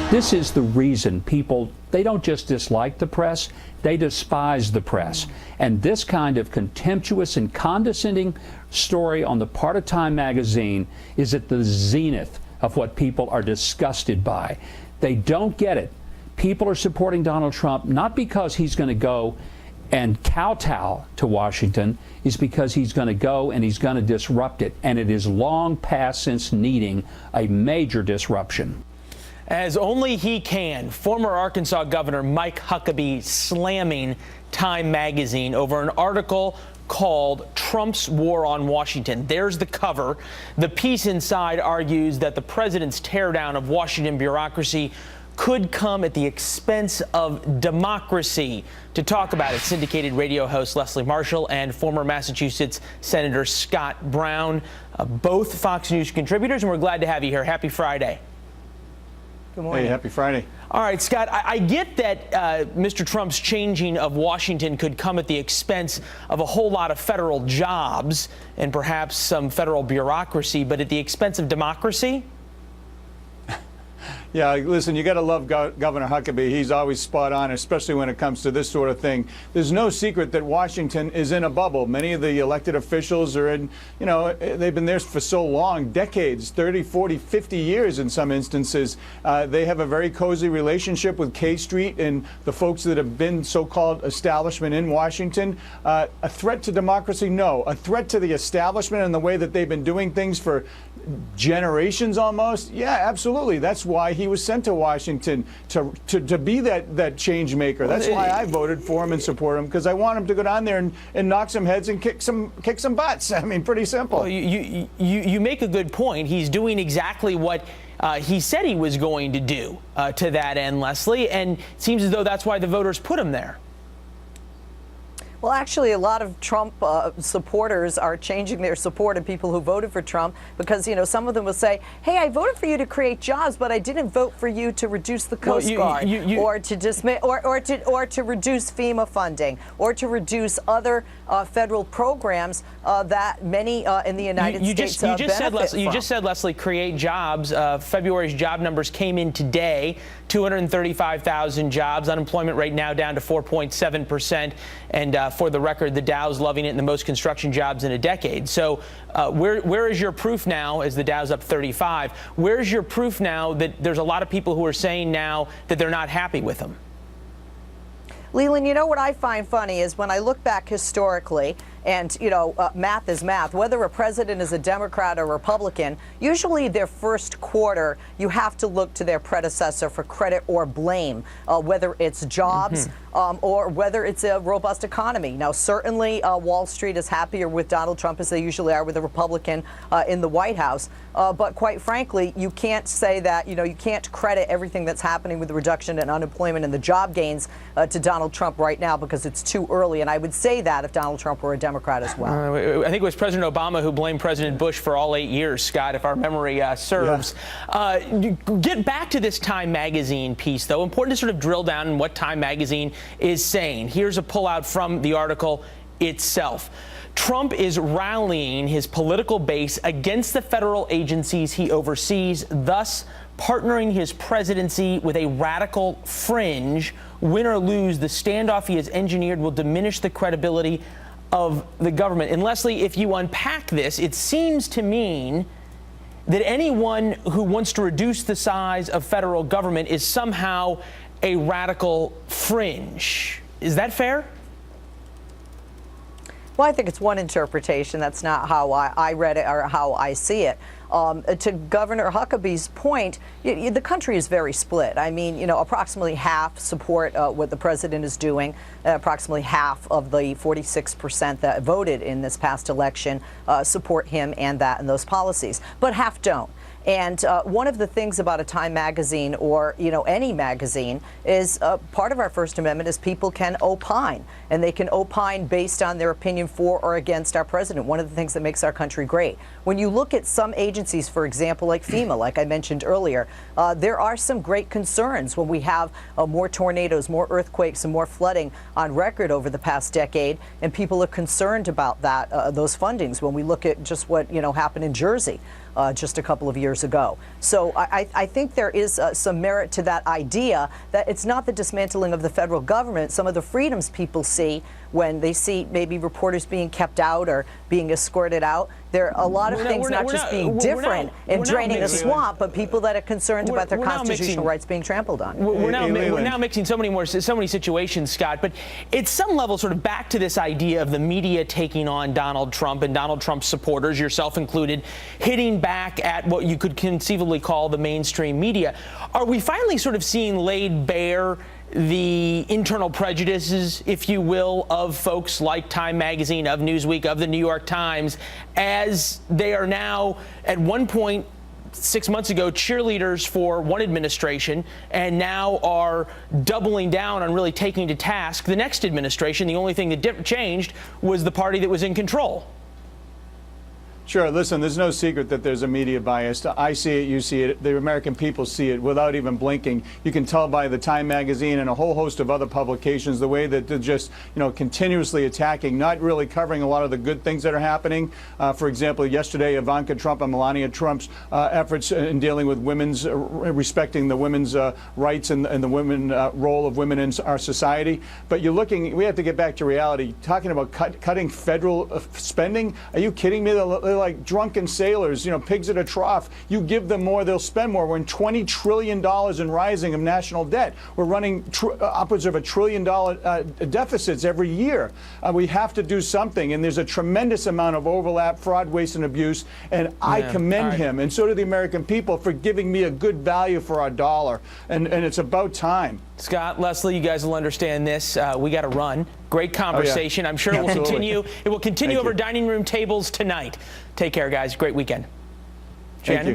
This is the reason people, they don't just dislike the press, they despise the press. And this kind of contemptuous and condescending story on the part of Time magazine is at the zenith of what people are disgusted by. They don't get it. People are supporting Donald Trump not because he's going to go and kowtow to Washington, is because he's going to go and he's going to disrupt it. And it is long past since needing a major disruption. As only he can, former Arkansas Governor Mike Huckabee slamming Time magazine over an article called Trump's War on Washington. There's the cover. The piece inside argues that the president's teardown of Washington bureaucracy could come at the expense of democracy. To talk about it, syndicated radio host Leslie Marshall and former Massachusetts Senator Scott Brown, both Fox News contributors, and we're glad to have you here. Happy Friday. Good morning. Hey, happy Friday. All right, Scott, I get that Mr. Trump's changing of Washington could come at the expense of a whole lot of federal jobs and perhaps some federal bureaucracy, but at the expense of democracy? Yeah, listen, you got to love Governor Huckabee. He's always spot on, especially when it comes to this sort of thing. There's no secret that Washington is in a bubble. Many of the elected officials are in, they've been there for so long, decades, 30, 40, 50 years in some instances. They have a very cozy relationship with K Street and the folks that have been so-called establishment in Washington. A threat to democracy? No. A threat to the establishment and the way that they've been doing things for generations almost? Yeah, absolutely. That's why he was sent to Washington, to be that change maker. That's why I voted for him and support him, because I want him to go down there and knock some heads and kick some butts. I mean, pretty simple. Well, you make a good point. He's doing exactly what he said he was going to do to that end, Leslie, and it seems as though that's why the voters put him there. Well, actually, a lot of Trump supporters are changing their support of people who voted for Trump because, some of them will say, hey, I voted for you to create jobs, but I didn't vote for you to reduce the Coast Guard or to dismiss or to reduce FEMA funding or to reduce other federal programs that many in the United States benefit from. You just said, Leslie, create jobs. February's job numbers came in today, 235,000 jobs. Unemployment rate now down to 4.7%. And for the record, the Dow's loving it in the most construction jobs in a decade. So where is your proof now as the Dow's up 35? Where's your proof now that there's a lot of people who are saying now that they're not happy with him? Leland, what I find funny is when I look back historically, and, math is math. Whether a president is a Democrat or Republican, usually their first quarter, you have to look to their predecessor for credit or blame, whether it's jobs or whether it's a robust economy. Now, certainly Wall Street is happier with Donald Trump as they usually are with a Republican in the White House. But quite frankly, you can't say that, you can't credit everything that's happening with the reduction in unemployment and the job gains to Donald Trump right now because it's too early. And I would say that if Donald Trump were a Democrat as well. I think it was President Obama who blamed President Bush for all 8 years, Scott, if our memory serves. Yeah. Get back to this Time magazine piece, though. Important to sort of drill down on what Time magazine is saying. Here's a pullout from the article itself. Trump is rallying his political base against the federal agencies he oversees, thus partnering his presidency with a radical fringe. Win or lose, the standoff he has engineered will diminish the credibility of the government. And Leslie, if you unpack this, it seems to mean that anyone who wants to reduce the size of federal government is somehow a radical fringe. Is that fair? Well, I think it's one interpretation. That's not how I read it or how I see it. To Governor Huckabee's point, the country is very split. I mean, approximately half support what the president is doing. Approximately half of the 46% that voted in this past election support him and those policies, but half don't. And one of the things about a Time magazine or, any magazine is part of our First Amendment is people can opine, and they can opine based on their opinion for or against our president. One of the things that makes our country great. When you look at some agencies, for example, like FEMA, like I mentioned earlier, there are some great concerns when we have more tornadoes, more earthquakes, and more flooding on record over the past decade, and people are concerned about those fundings when we look at just what, happened in Jersey. just a couple of years ago. So I think there is some merit to that idea that it's not the dismantling of the federal government. Some of the freedoms people see when they see maybe reporters being kept out or being escorted out. There are a lot of things not just being different and draining a swamp, but people that are concerned about their constitutional rights being trampled on. We're now mixing so many situations, Scott. But it's some level sort of back to this idea of the media taking on Donald Trump and Donald Trump's supporters, yourself included, hitting back at what you could conceivably call the mainstream media. Are we finally sort of seeing laid bare the internal prejudices, if you will, of folks like Time Magazine, of Newsweek, of the New York Times, as they are now, at one point 6 months ago, cheerleaders for one administration, and now are doubling down on really taking to task the next administration? The only thing that changed was the party that was in control. Sure. Listen, there's no secret that there's a media bias. I see it, you see it, the American people see it without even blinking. You can tell by the Time Magazine and a whole host of other publications the way that they're just, continuously attacking, not really covering a lot of the good things that are happening. For example, yesterday, Ivanka Trump and Melania Trump's efforts in dealing with women's, respecting the women's rights and the women role of women in our society. But we have to get back to reality. Talking about cutting federal spending, are you kidding me? They're like drunken sailors, pigs at a trough. You give them more, they'll spend more. We're in $20 trillion in rising of national debt. We're running upwards of $1 trillion deficits every year. We have to do something, and there's a tremendous amount of overlap, fraud, waste, and abuse, and I commend him, and so do the American people, for giving me a good value for our dollar, and it's about time. Scott, Leslie, you guys will understand this. We got to run. Great conversation. I'm sure it will continue. It will continue over dining room tables tonight. Take care, guys. Great weekend. Thank you.